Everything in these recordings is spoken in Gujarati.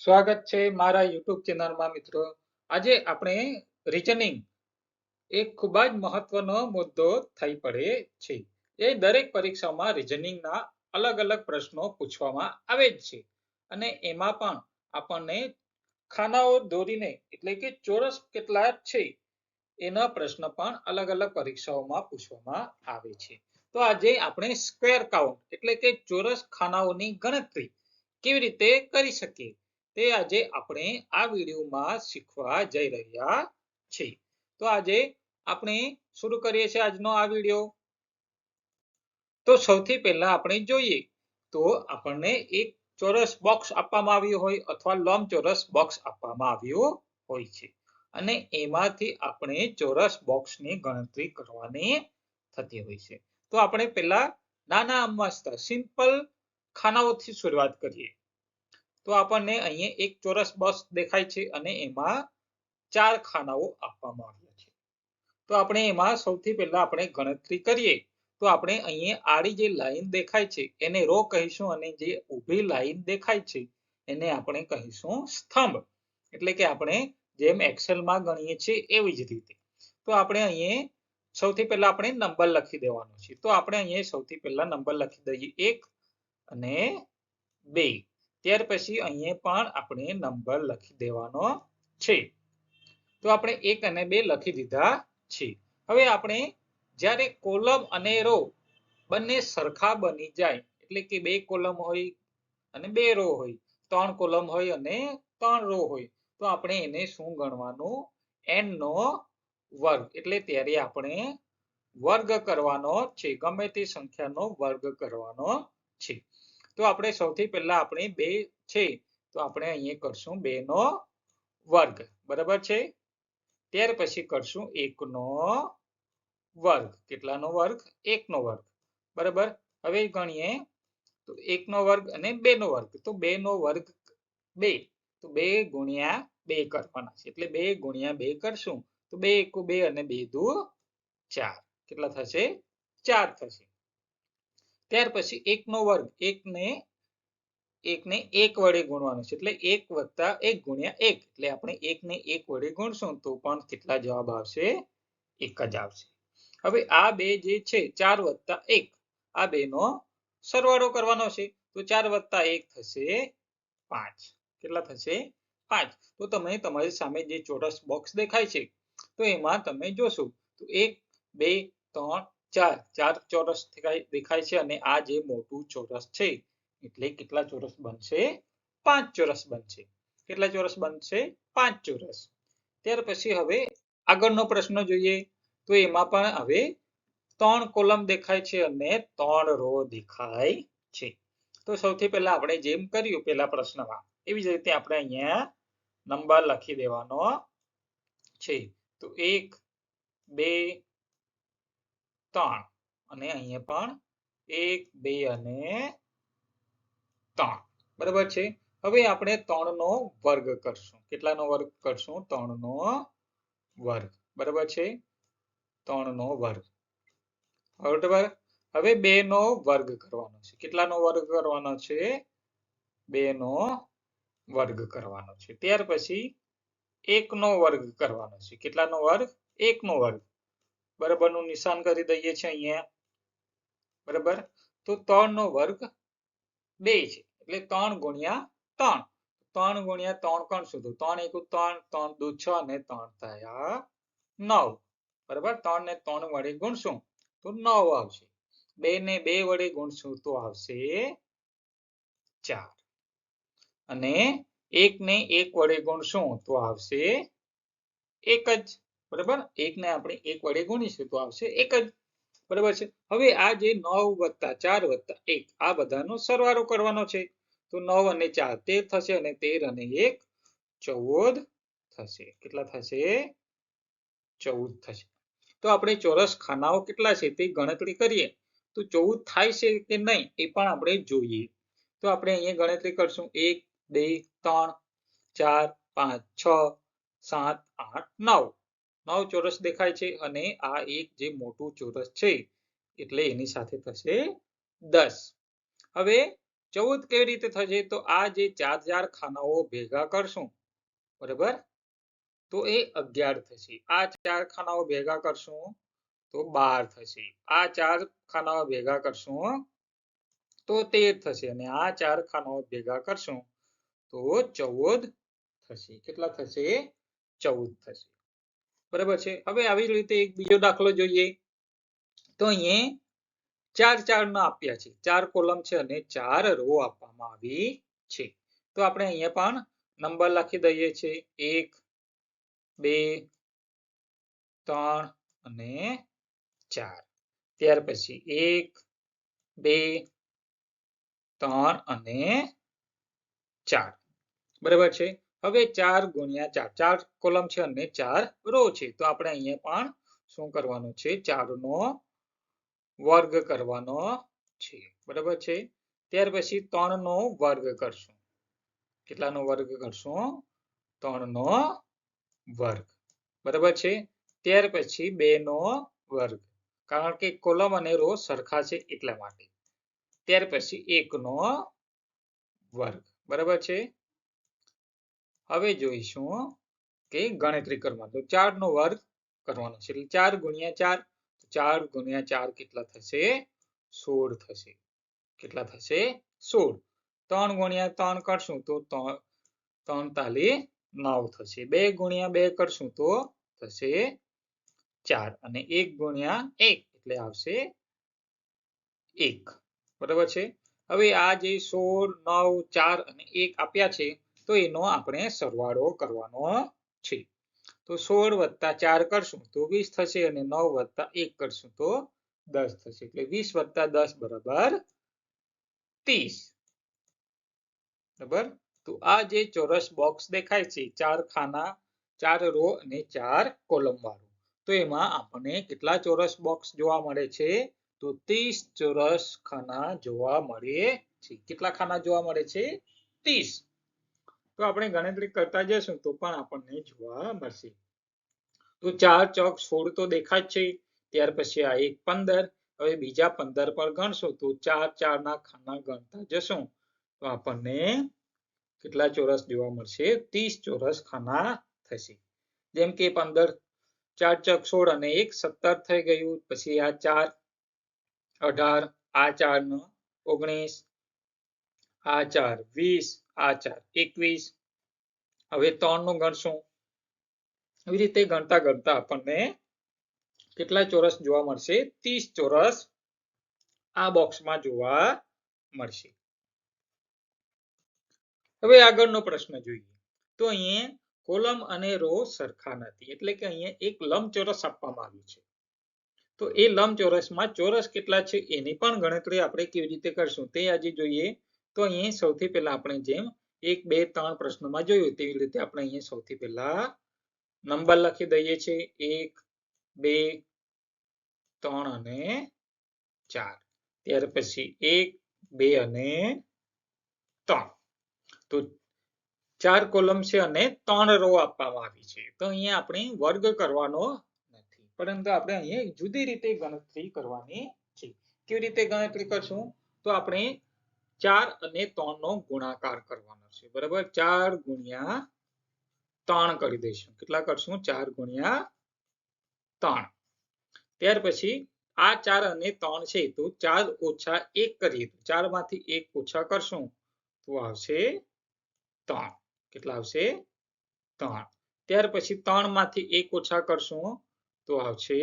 સ્વાગત છે મારા યુટ્યુબ ચેનલમાં મિત્રો। આજે આપણે રીઝનિંગ એક ખૂબ જ મહત્વનો મુદ્દો થઈ પડે છે। એ દરેક પરીક્ષામાં રીઝનિંગના અલગ અલગ પ્રશ્નો પૂછવામાં આવે જ છે અને એમાં પણ આપણને ખાનાઓ દોરીને એટલે કે ચોરસ કેટલા છે એના પ્રશ્ન પણ અલગ અલગ પરીક્ષાઓમાં પૂછવામાં આવે છે। તો આજે આપણે સ્ક્વેર કાઉન્ટ એટલે કે ચોરસ ખાનાઓની ગણતરી કેવી રીતે કરી શકીએ તે આજે આપણે આ વિડીયોમાં શીખવા જઈ રહ્યા છીએ। તો આજે આપણે શરૂ કરીએ છીએ આજનો આ વિડીયો। તો સૌથી પહેલા આપણે જોઈએ તો આપણને એક ચોરસ બોક્સ આપવામાં આવ્યું હોય અથવા લંબચોરસ બોક્સ આપવામાં આવ્યું હોય છે અને એમાંથી આપણે ચોરસ બોક્સની ગણતરી કરવાની થતી હોય છે। તો આપણે પહેલા નાના મસ્ત સિમ્પલ ખાનાઓથી શરૂઆત કરીએ। તો આપણને અહીંયા એક ચોરસ બોક્સ દેખાય છે અને એમાં 4 ખાનાઓ આપવામાં આવ્યા છે। તો આપણે એમાં સૌથી પહેલા આપણે ગણતરી કરીએ તો આપણે અહીંયા આડી જે લાઈન દેખાય છે એને રો કહીશું અને જે ઊભી લાઈન દેખાય છે એને આપણે કહીશું સ્તંભ। એટલે કે આપણે જેમ એક્સેલમાં ગણીએ છીએ એવી જ રીતે। તો આપણે અહીંયા સૌથી પહેલા આપણે નંબર લખી દેવાનો છે। તો આપણે અહીંયા સૌથી પહેલા નંબર લખી દઈએ 1 અને 2। ત્યાર પછી અહીંયા પણ આપણે નંબર લખી દેવાનો છે। તો આપણે 1 અને 2 લખી દીધા છે। હવે આપણે જ્યારે કોલમ અને રો બંને સરખા બની જાય એટલે કે 2 કોલમ હોય અને 2 રો હોય, 3 કોલમ હોય અને 3 રો હોય તો આપણે એને શું ગણવાનું n નો વર્ગ। એટલે ત્યારે આપણે વર્ગ કરવાનો છે, ગમે તે સંખ્યાનો વર્ગ કરવાનો છે। તો આપણે સૌથી પહેલા આપણે 2 છે તો આપણે અહીંયા કરશું 2 નો વર્ગ, બરાબર છે। ત્યાર પછી કરશું 1 નો વર્ગ। કેટલાનો વર્ગ? 1 નો વર્ગ, બરાબર। હવે ગણીએ તો 1 નો વર્ગ અને 2 નો વર્ગ। તો 2 નો વર્ગ 2, તો 2 ગુણ્યા 2 કરવાના છે એટલે 2 ગુણ્યા 2 કરશું તો 2 એકુ 2 અને 2 દુ 4। કેટલા થશે? 4 થશે। ત્યાર પછી 1 નો વર્ગ, 1 ને 1 વડે ગુણવાનું છે એટલે 1 વત્તા 1 ગુણ્યા 1 એટલે આપણે 1 ને 1 વડે ગુણશું તો પણ કેટલા જવાબ આવશે? 1 જ આવશે। હવે આ બે જે છે 4 વત્તા 1 આ બે નો સરવાળો કરવાનો છે તો 4 વત્તા 1 થશે 5। કેટલા થશે? 5। તો તમે તમારી સામે જે ચોરસ બોક્સ દેખાય છે તો એમાં તમે જોશો તો 1 2 3 4 4 ચોરસ દેખાય છે અને આ જે મોટું ચોરસ છે એટલે કેટલા ચોરસ બનશે? 5 ચોરસ બનશે। કેટલા ચોરસ બનશે? 5 ચોરસ। ત્યાર પછી હવે આગળનો પ્રશ્ન જોઈએ તો એમાં પણ હવે 3 કોલમ દેખાય છે અને 3 રો દેખાય છે। તો સૌથી પહેલા આપણે જેમ કર્યું પહેલા પ્રશ્નમાં એવી જ રીતે આપણે અહીંયા નંબર લખી દેવાનો છે। તો 1 2 3 અને અહીંયા પણ 1 2 અને 3, બરાબર છે। હવે આપણે 3 નો વર્ગ કરશું। કેટલાનો વર્ગ કરશું? 3 નો વર્ગ, બરાબર છે। 3 નો વર્ગ, બરાબર। હવે 2 નો વર્ગ કરવાનો છે। કેટલાનો વર્ગ કરવાનો છે? 2 નો વર્ગ કરવાનો છે। ત્યાર પછી 1 નો વર્ગ કરવાનો છે। કેટલાનો વર્ગ? 1 નો વર્ગ, બરાબર નું નિશાન કરી દઈએ છીએ અહીંયા, બરાબર। તો 3 નો વર્ગ 2 છે એટલે 3 ગુણ્યા 3, 3 ગુણ્યા 3 કરશું તો 3 એકુ 3, 3 દુ 6 અને 3 થયા 9, બરાબર। 3 ને 3 વડે ગુણશું તો 9 આવશે। 2 ને 2 વડે ગુણશું તો આવશે 4 અને 1 ને 1 વડે ગુણશું તો આવશે 1 જ, બરાબર। 1 ને આપણે 1 વડે ગુણીશું તો આવશે 1 જ, બરાબર છે। હવે આ જે 9 વત્તા 4 વત્તા 1 આ બધાનો સરવાળો કરવાનો છે તો 9 અને 4 13 થશે અને 13 અને 1 14 થશે। કેટલા થશે? 14 થશે। તો આપણે ચોરસ ખાનાઓ કેટલા છે તે ગણતરી કરીએ તો 14 થાય છે કે નહીં એ પણ આપણે જોઈએ। તો આપણે અહીંયા ગણતરી કરશું 1 2 3 4 5 6 7 8 9, 9 ચોરસ દેખાય છે અને આ એક જે મોટું ચોરસ છે એટલે એની સાથે થશે 10। હવે 14 કેવી રીતે થશે? તો આ જે 4 ખાનાઓ ભેગા કરશું, બરાબર, તો એ 11 થશે. આ 4 ખાનાઓ ભેગા કરશું તો 12 થશે. આ 4 ખાનાઓ ભેગા કરશું તો 13 થશે અને આ 4 ખાનાઓ ભેગા કરશું તો 14 થશે. કેટલા થશે? 14 થશે. બરાબર છે. હવે આવી રીતે એક બીજો દાખલો જોઈએ. તો અહીંયા 4 ના આપ્યા છે. 4 કોલમ છે અને 4 રો આપવામાં આવી છે. તો આપણે અહીંયા પણ નંબર લખી દઈએ છીએ 1 2 3 અને 4. ત્યાર પછી 1 2 3 અને 4. બરાબર છે. હવે 4 ગુણ્યા 4 કોલમ છે અને 4 રો છે. તો આપણે અહીંયા પણ શું કરવાનું છે? 4 નો વર્ગ કરવાનો છે. બરાબર છે. ત્યાર પછી 3 નો વર્ગ કરશું. કેટલાનો વર્ગ કરશું? 3 નો વર્ગ. બરાબર છે. ત્યાર પછી 2 નો વર્ગ, કારણ કે કોલમ અને રો સરખા છે એટલા માટે. ત્યાર પછી 1 નો વર્ગ. બરાબર છે. હવે જોઈશું કે ગણતરી કરવાનો. તો 4 નો વર્ગ કરવાનો છે. એટલે 4 ગુણ્યા 4. 4 ગુણ્યા 4 કેટલા થશે? 16 થશે. કેટલા થશે? 16. 3 ગુણ્યા 3 કરશું તો 3 તાલી 9 થશે. 2 ગુણ્યા 2 કરશું તો થશે 4 અને 1 ગુણ્યા 1 એટલે આવશે 1. બરાબર છે. હવે આ જે 16 9 4 અને 1 આપ્યા છે તો એનો આપણે સરવાળો કરવાનો છે. તો 16 વત્તા 4 કરશું તો 20 થશે અને 9 વત્તા 1 કરશું તો 10 થશે. એટલે 20 વત્તા 10 બરાબર 30. બરાબર. તો આ જે ચોરસ બોક્સ દેખાય છે 4 ખાના 4 રો અને 4 કોલમ વાળું, તો એમાં આપણને કેટલા ચોરસ બોક્સ જોવા મળે છે? તો 30 ચોરસ ખાના જોવા મળે છે. કેટલા ખાના જોવા મળે છે? 30. તો આપણે ગણતરી કરતા જશું તો પણ આપણને જોવા મળશે. તો 4 ચોક 16 તો દેખાય જ છે. ત્યાર પછી આ 1 15. હવે બીજા 15 પર ગણશું તો 4 4 ના ખાના ગણતા જશું તો આપણને કેટલા ચોરસ જોવા મળશે? 30 ચોરસ ખાના થશે. જેમ કે 15 4 ચોક 16 અને 1 17 થઈ ગયું. પછી આ 4 18, આ 4 નો 19, આ 4 20, આ 4 21. હવે 3 નું ગણશું. એવી રીતે ગણતા ગણતા આપણને કેટલા ચોરસ જોવા મળશે? 30 ચોરસ આ બોક્સમાં જોવા મળશે. હવે આગળનો પ્રશ્ન જોઈએ. તો અહીંયા કોલમ અને રો સરખા નથી, એટલે કે અહીંયા એક લંબચોરસ આપવામાં આવ્યું છે. તો એ લંબચોરસમાં ચોરસ કેટલા છે એની પણ ગણતરી આપણે કેવી રીતે કરશું તે આજે જોઈએ. તો અહીંયા સૌથી પહેલા આપણે જેમ 1 2 3 પ્રશ્નોમાં જોયું તેવી રીતે આપણે અહીંયા સૌથી પહેલા નંબર લખી દઈએ છીએ 1 2 3 અને 4. ત્યાર પછી 1 2 અને 3. તો 4 કોલમ છે અને 3 રો આપવામાં આવી છે. તો અહીંયા આપણે વર્ગ કરવાનો નથી, પરંતુ આપણે અહીંયા જુદી રીતે ગણતરી કરવાની છે. કેવી રીતે ગણતરી કરશું? તો આપણે 4 અને 3 નો ગુણાકાર કરવાનો છે. બરાબર. 4 ગુણ્યા 3 કરી દઈશું. કેટલા કરશું? 4 ગુણ્યા 3. ત્યાર પછી આ 4 અને 3 છે તો 4 ઓછા 1 કરીએ તો 4 માંથી 1 ઓછા કરશું તો આવશે 3. કેટલા આવશે? 3. ત્યાર પછી 3 માંથી 1 ઓછા કરશું તો આવશે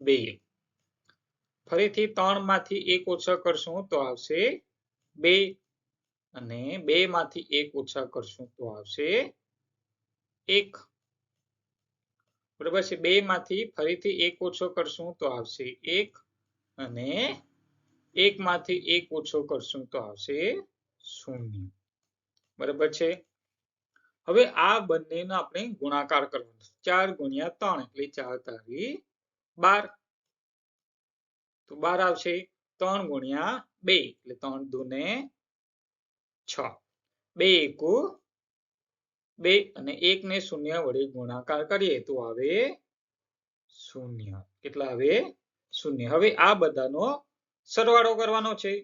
2. ફરીથી 3 માંથી 1 ઓછા કરશું તો આવશે 2 અને 2 માંથી 1 ઓછા કરશું તો આવશે 1. બરાબર છે. 2 માંથી ફરીથી 1 ઓછો કરશું તો આવશે 1 અને 1 માંથી 1 ઓછો કરશું તો આવશે 0. બરાબર છે. હવે આ બંનેનો આપણે ગુણાકાર કરવાનો. 4 ગુણ્યા 3 એટલે 4 તારી 12. તો 12 આવશે. 3 ગુણ્યા 2 એટલે 3 દૂને 6. 2 એકુ 2 અને 1 ને 0 વડે ગુણાકાર કરીએ તો આવે 0. કેટલા આવે? 0. હવે આ બધાનો સરવાળો કરવાનો છે.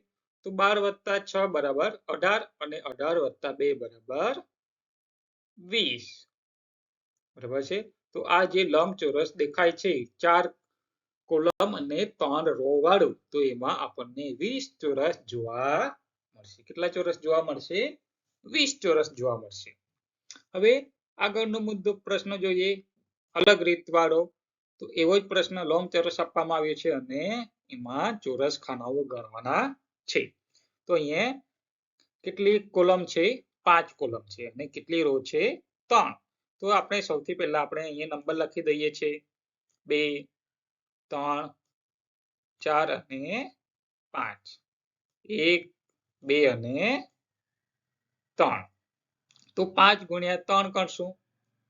તો 12 + 6 બરાબર 18 અને 18 + 2 બરાબર 20 બરાબર છે. તો આ જે લંબચોરસ દેખાય છે 4 કોલમ અને 3 રો વાળું, તો એમાં આપણને 20 ચોરસ જોવા મળશે. કેટલા ચોરસ જોવા મળશે? 20 ચોરસ જોવા મળશે. હવે આગળનો મુદ્દો પ્રશ્ન જોઈએ અલગ રીત વાળો. તો એવો જ પ્રશ્ન લંબચોરસ આપવામાં આવ્યો છે અને એમાં ચોરસ ખાનાઓ ગણવાના છે. તો અહીંયા કેટલી કોલમ છે? 5 કોલમ છે અને કેટલી રો છે? 3. તો આપણે સૌથી પહેલા આપણે અહીંયા નંબર લખી દઈએ છીએ 2, 3, 4 અને 5. 1, 2 અને 3. તો 5 × 3 કરશું.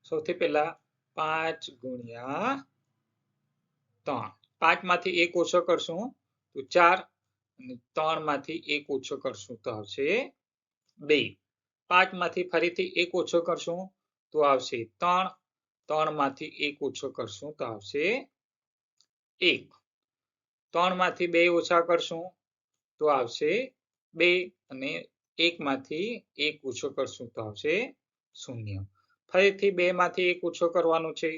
સૌથી પહેલા 5 × 3. 5 માંથી 1 ઓછો કરશું તો 4 અને 3 માંથી 1 ઓછો કરશું તો આવશે 2. 5 માંથી ફરીથી 1 ઓછો કરશું તો આવશે 3. 3 માંથી 1 ઓછો કરશું તો આવશે 1. 3 માંથી 2 ઓછા કરશું તો આવશે 2 અને 1 માંથી 1 ઓછો કરશું તો આવશે 0. ફરીથી 2 માંથી 1 ઓછો કરવાનું છે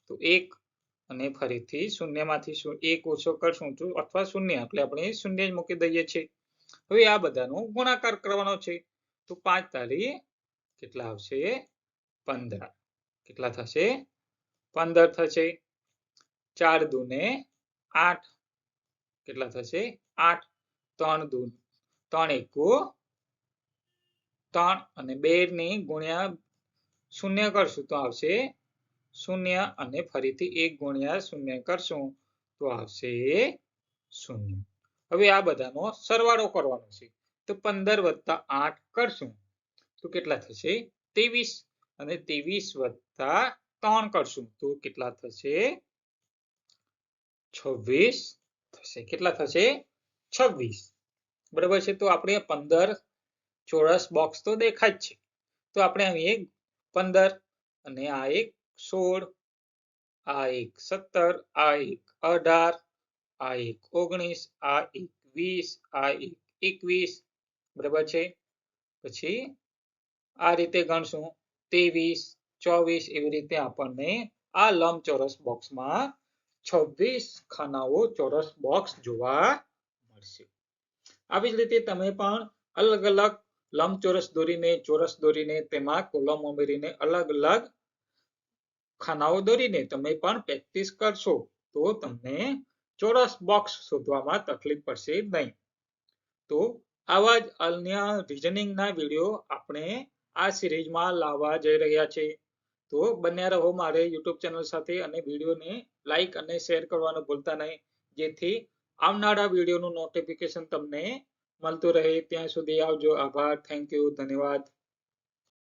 તો 1 અને ફરીથી 0 માંથી 1 ઓછો કરશું તો અથવા 0 એટલે આપણે 0 જ મૂકી દઈએ છીએ. હવે આ બધાનો ગુણાકાર કરવાનો છે તો 5 તારી કેટલા આવશે? 15. કેટલા થશે? 15 થશે. 4 દૂને 8. કેટલા થશે? 8. 3 દૂ 3 એકુ 3 અને 2 ને ગુણ્યા 0 કરશું તો આવશે 0 અને ફરીથી 1 × 0 કરશું તો આવશે 0. હવે આ બધાનો સરવાળો કરવાનો છે તો 15 + 8 કરશું તો કેટલા થશે? 23 અને 23 + 3 કરશું તો કેટલા થશે? 26 થશે. કેટલા થશે? 26. બરાબર છે. તો આપણે 15 ચોરસ બોક્સ તો દેખાય જ છે. તો આપણે અહીં 15 અને આ એક 16, આ એક 17, આ એક 18, આ એક 19, આ એક 20, આ એક 21. બરાબર છે. પછી આ રીતે ગણશું 23, 24 એવી રીતે આપણને આ લંબચોરસ બોક્સમાં 26 ખાનાઓ ચોરસ બોક્સ જોવા મળશે. આવી જ રીતે તમે પણ અલગ અલગ લંબચોરસ દોરીને, ચોરસ દોરીને, તેમાં કોલમ ઉમેરીને અલગ અલગ ખાનાઓ દોરીને તમે પણ પ્રેક્ટિસ કરશો તો તમને ચોરસ બોક્સ શોધવામાં તકલીફ પડશે નહીં. તો આવા જ અન્ય રીઝનિંગના વિડીયો આપણે આ સિરીઝમાં લાવવા જઈ રહ્યા છે. તો બન્યા રહો મારે YouTube ચેનલ સાથે અને વિડીયોને લાઈક અને શેર કરવાનું ભૂલતા નહીં, જેથી આવનારા વિડીયોનું નોટિફિકેશન તમને મળતું રહે. ત્યાં સુધી આવજો. આભાર. Thank you. ધન્યવાદ.